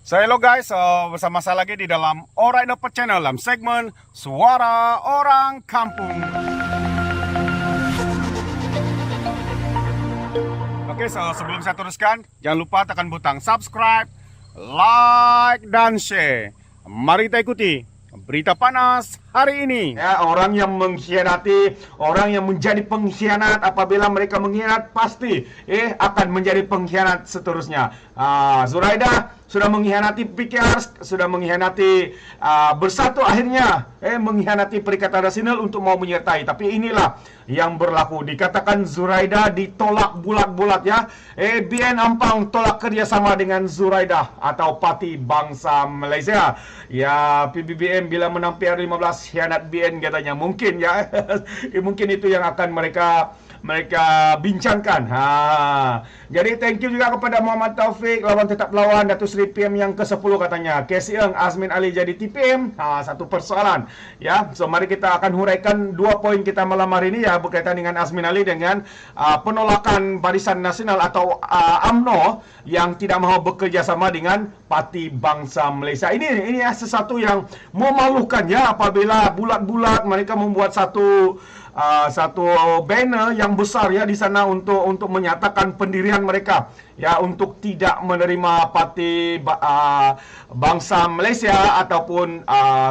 Hello guys, bersama saya lagi di dalam Alright Dapat Channel dalam segmen Suara Orang Kampung. Oke, sebelum saya teruskan, jangan lupa tekan butang subscribe, like, dan share. Mari kita ikuti berita panas hari ini. Ya, orang yang mengkhianati, orang yang menjadi pengkhianat, apabila mereka mengkhianat pasti akan menjadi pengkhianat seterusnya. Zuraida sudah mengkhianati PKR, sudah mengkhianati Bersatu, akhirnya mengkhianati Perikatan Nasional untuk mau menyertai. Tapi inilah yang berlaku. Dikatakan Zuraida ditolak bulat-bulat ya. BN Ampang tolak kerjasama dengan Zuraida atau Parti Bangsa Malaysia. Ya, PBBM bila menampir 15 khianat BN katanya. Mungkin ya. Mungkin itu yang akan mereka bincangkan. Jadi thank you juga kepada Muhammad Taufik, lawan tetap lawan Datuk Seri PM yang ke-10 katanya. KCM Azmin Ali jadi TPM. Satu persoalan ya. So mari kita akan huraikan 2 poin kita malam hari ini ya, berkaitan dengan Azmin Ali dengan penolakan Barisan Nasional atau UMNO yang tidak mahu bekerja sama dengan Parti Bangsa Malaysia. Ini sesuatu yang memalukan ya, apabila bulat-bulat mereka membuat satu banner yang besar ya di sana untuk menyatakan pendirian mereka ya, untuk tidak menerima Parti Bangsa Malaysia ataupun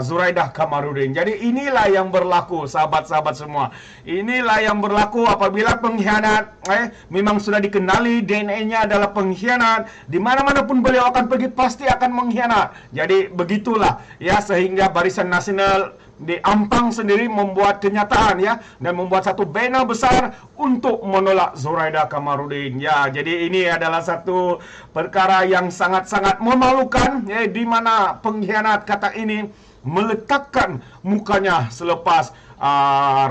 Zuraida Kamarudin. Jadi inilah yang berlaku sahabat-sahabat semua. Inilah yang berlaku apabila pengkhianat memang sudah dikenali DNA-nya adalah pengkhianat. Di mana-mana pun beliau akan pergi pasti akan mengkhianat. Jadi begitulah ya, sehingga Barisan Nasional di Ampang sendiri membuat kenyataan ya, dan membuat satu banner besar untuk menolak Zuraida Kamarudin ya. Jadi ini adalah satu perkara yang sangat-sangat memalukan ya, di mana pengkhianat kata ini meletakkan mukanya selepas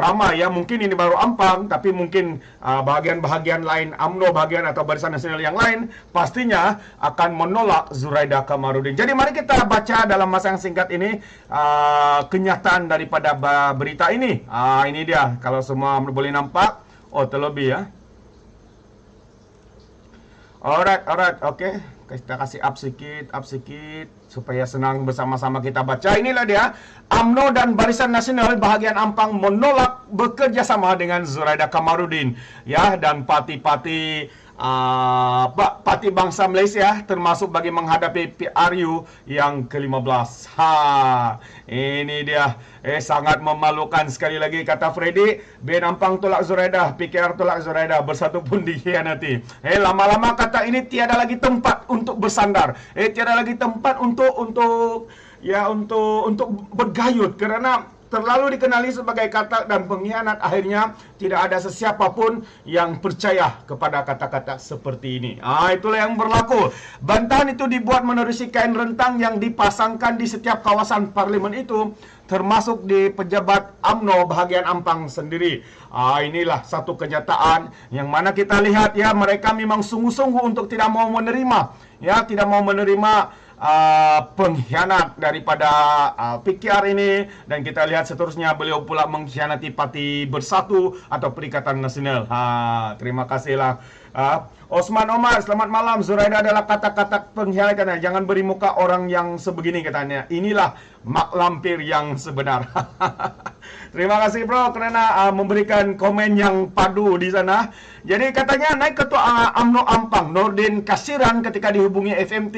ramai ya. Mungkin ini baru Ampang, tapi mungkin bahagian-bahagian lain UMNO, bahagian atau Barisan Nasional yang lain pastinya akan menolak Zuraida Kamarudin. Jadi mari kita baca dalam masa yang singkat ini kenyataan daripada berita ini. Ini dia, kalau semua boleh nampak. Oh, terlebih ya. Alright, oke. Kita kasih up sedikit supaya senang bersama-sama kita baca. Inilah dia, UMNO dan Barisan Nasional bahagian Ampang menolak bekerja sama dengan Zuraida Kamarudin ya, dan parti-parti Bangsa Malaysia, termasuk bagi menghadapi PRU yang ke-15. Ini dia. Sangat memalukan sekali lagi kata Freddy. BN Ampang tolak Zuraida, PKR tolak Zuraida, Bersatu pun dikhianati. Lama-lama kata ini tiada lagi tempat untuk bersandar. Tiada lagi tempat untuk bergayut, kerana terlalu dikenali sebagai kata dan pengkhianat. Akhirnya tidak ada sesiapa pun yang percaya kepada kata-kata seperti ini. Itulah yang berlaku. Bantahan itu dibuat menerusi kain rentang yang dipasangkan di setiap kawasan parlimen itu, termasuk di pejabat UMNO bahagian Ampang sendiri. Inilah satu kenyataan yang mana kita lihat ya, mereka memang sungguh-sungguh untuk tidak mau menerima ya, tidak mau menerima pengkhianat daripada PKR ini. Dan kita lihat seterusnya beliau pula mengkhianati Parti Bersatu atau Perikatan Nasional. Terima kasihlah Osman Omar, selamat malam. Zuraida adalah kata-kata pengkhianat katanya. Jangan beri muka orang yang sebegini katanya. Inilah mak lampir yang sebenar. Terima kasih bro kerana memberikan komen yang padu di sana. Jadi katanya naik ketua UMNO Ampang Nordin Kasiran ketika dihubungi FMT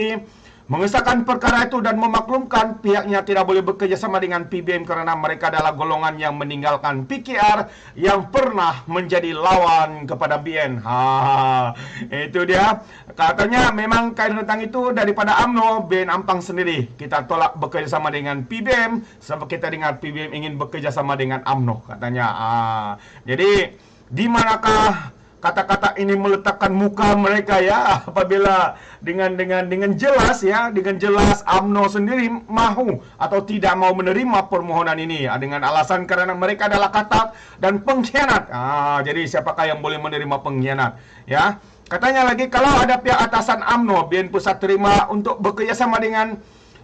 mengesahkan perkara itu dan memaklumkan pihaknya tidak boleh bekerja sama dengan PBM kerana mereka adalah golongan yang meninggalkan PKR yang pernah menjadi lawan kepada BN. Itu dia. Katanya memang kain rentang itu daripada UMNO, BN Ampang sendiri. Kita tolak bekerja sama dengan PBM sebab kita dengar PBM ingin bekerja sama dengan UMNO katanya. Jadi di manakah kata-kata ini meletakkan muka mereka ya, apabila dengan jelas ya, dengan jelas UMNO sendiri mahu atau tidak mau menerima permohonan ini dengan alasan kerana mereka adalah katak dan pengkhianat. Jadi siapakah yang boleh menerima pengkhianat ya? Katanya lagi, kalau ada pihak atasan UMNO BN Pusat terima untuk bekerja sama dengan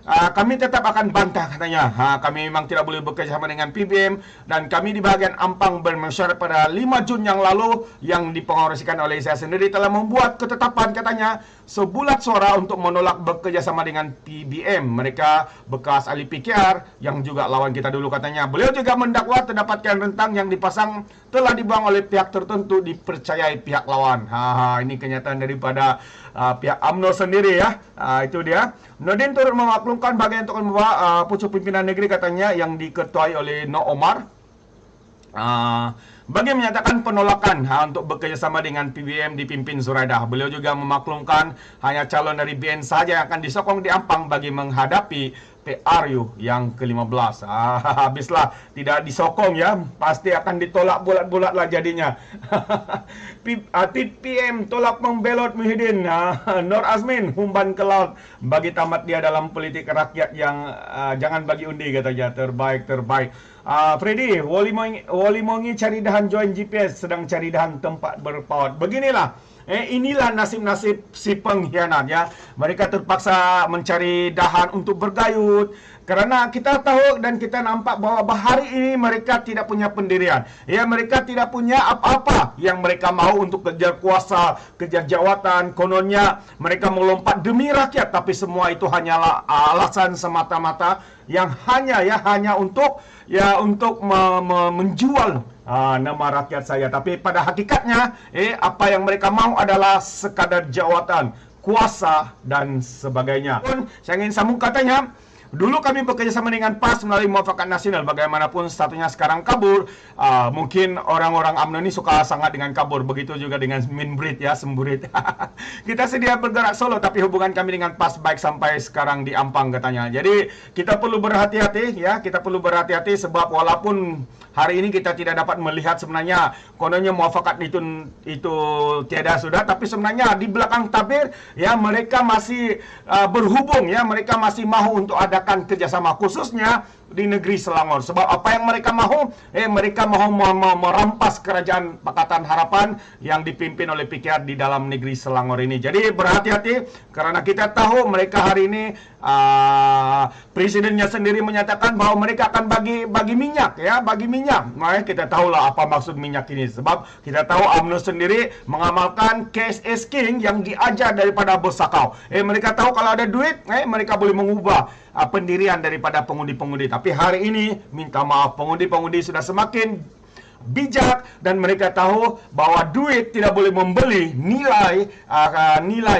kami tetap akan bantah katanya. Kami memang tidak boleh bekerjasama dengan PBM, dan kami di bahagian Ampang bermesyuarat pada 5 Jun yang lalu yang dipengarusikan oleh saya sendiri telah membuat ketetapan katanya sebulat suara untuk menolak bekerjasama dengan PBM. Mereka bekas ahli PKR yang juga lawan kita dulu katanya. Beliau juga mendakwa terdapatkan rentang yang dipasang telah dibuang oleh pihak tertentu dipercayai pihak lawan. Ini kenyataan daripada pihak UMNO sendiri ya. Itu dia. Nordin turut memaklumkan bagian untuk membawa pucuk pimpinan negeri katanya yang diketuai oleh No Omar. Bagi menyatakan penolakan untuk bekerjasama dengan PBM dipimpin Zuraidah. Beliau juga memaklumkan hanya calon dari BN saja yang akan disokong di Ampang bagi menghadapi PRU yang ke-15. Habislah tidak disokong ya, pasti akan ditolak bulat-bulat lah jadinya. PM tolak membelot Muhyiddin. Nur Azmin humban ke laut bagi tamat dia dalam politik rakyat yang jangan bagi undi katanya. Terbaik. Freddy, Wali Mongi cari dahan join GPS, sedang cari dahan tempat berpaut. Beginilah, inilah nasib-nasib si pengkhianat ya. Mereka terpaksa mencari dahan untuk bergayut. Kerana kita tahu dan kita nampak bahawa hari ini mereka tidak punya pendirian. Ya, mereka tidak punya apa-apa yang mereka mahu untuk kejar kuasa, kejar jawatan. Kononnya mereka melompat demi rakyat, tapi semua itu hanyalah alasan semata-mata yang hanya untuk menjual nama rakyat saya. Tapi pada hakikatnya apa yang mereka mahu adalah sekadar jawatan, kuasa dan sebagainya. Pun saya ingin sambung katanya, dulu kami bekerjasama dengan PAS melalui Muafakat Nasional. Bagaimanapun statusnya sekarang kabur. Mungkin orang-orang UMNO ini suka sangat dengan kabur. Begitu juga dengan Minbrit ya, semburit. Kita sedia bergerak solo, tapi hubungan kami dengan PAS baik sampai sekarang di Ampang katanya. Jadi kita perlu berhati-hati ya. Kita perlu berhati-hati sebab walaupun hari ini kita tidak dapat melihat sebenarnya kononnya muafakat itu tiada sudah, tapi sebenarnya di belakang tabir ya mereka masih berhubung ya, mereka masih mahu untuk adakan kerjasama khususnya di negeri Selangor. Sebab apa yang mereka mahu? Mereka mahu merampas kerajaan Pakatan Harapan yang dipimpin oleh PKR di dalam negeri Selangor ini. Jadi berhati-hati karena kita tahu mereka hari ini presidennya sendiri menyatakan bahwa mereka akan bagi minyak ya, bagi minyak. Nah, kita tahulah apa maksud minyak ini. Sebab kita tahu UMNO sendiri mengamalkan cash is king yang diajar daripada Bos Sakau. Mereka tahu kalau ada duit, mereka boleh mengubah pendirian daripada pengundi-pengundi. Tapi hari ini minta maaf, pengundi-pengundi sudah semakin bijak dan mereka tahu bahwa duit tidak boleh membeli nilai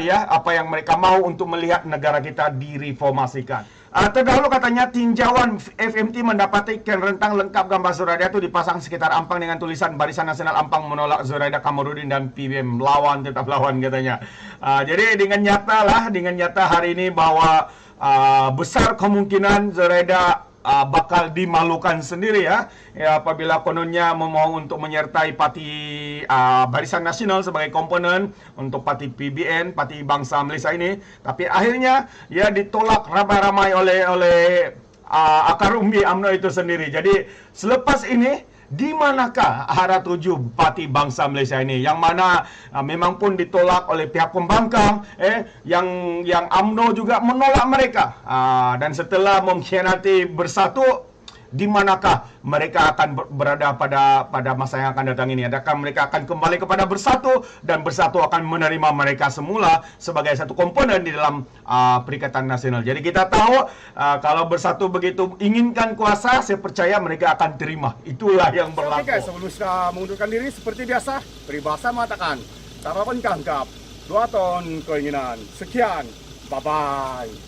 ya apa yang mereka mau untuk melihat negara kita direformasikan. Terdahulu katanya tinjauan FMT mendapatkan rentang lengkap gambar Zuraida itu dipasang sekitar Ampang dengan tulisan Barisan Nasional Ampang menolak Zuraida Kamarudin dan PBM lawan, tetap lawan katanya. Jadi dengan nyata hari ini bahwa besar kemungkinan Zuraida bakal dimalukan sendiri ya, apabila kononnya memohon untuk menyertai parti Barisan Nasional sebagai komponen untuk parti PBN, Parti Bangsa Malaysia ini. Tapi akhirnya ya ditolak ramai-ramai oleh akar umbi UMNO itu sendiri. Jadi selepas ini di manakah arah tuju Parti Bangsa Malaysia ini, yang mana memang pun ditolak oleh pihak pembangkang, yang UMNO juga menolak mereka, dan setelah mengkhianati Bersatu, di manakah mereka akan berada pada masa yang akan datang ini? Adakah mereka akan kembali kepada Bersatu dan Bersatu akan menerima mereka semula sebagai satu komponen di dalam Perikatan Nasional? Jadi kita tahu kalau Bersatu begitu inginkan kuasa, saya percaya mereka akan terima. Itulah yang berlaku. Oke, sebelum kita mengundurkan diri seperti biasa, peribahasa mengatakan tanpa pengkanggap 2 ton keinginan. Sekian, bye-bye.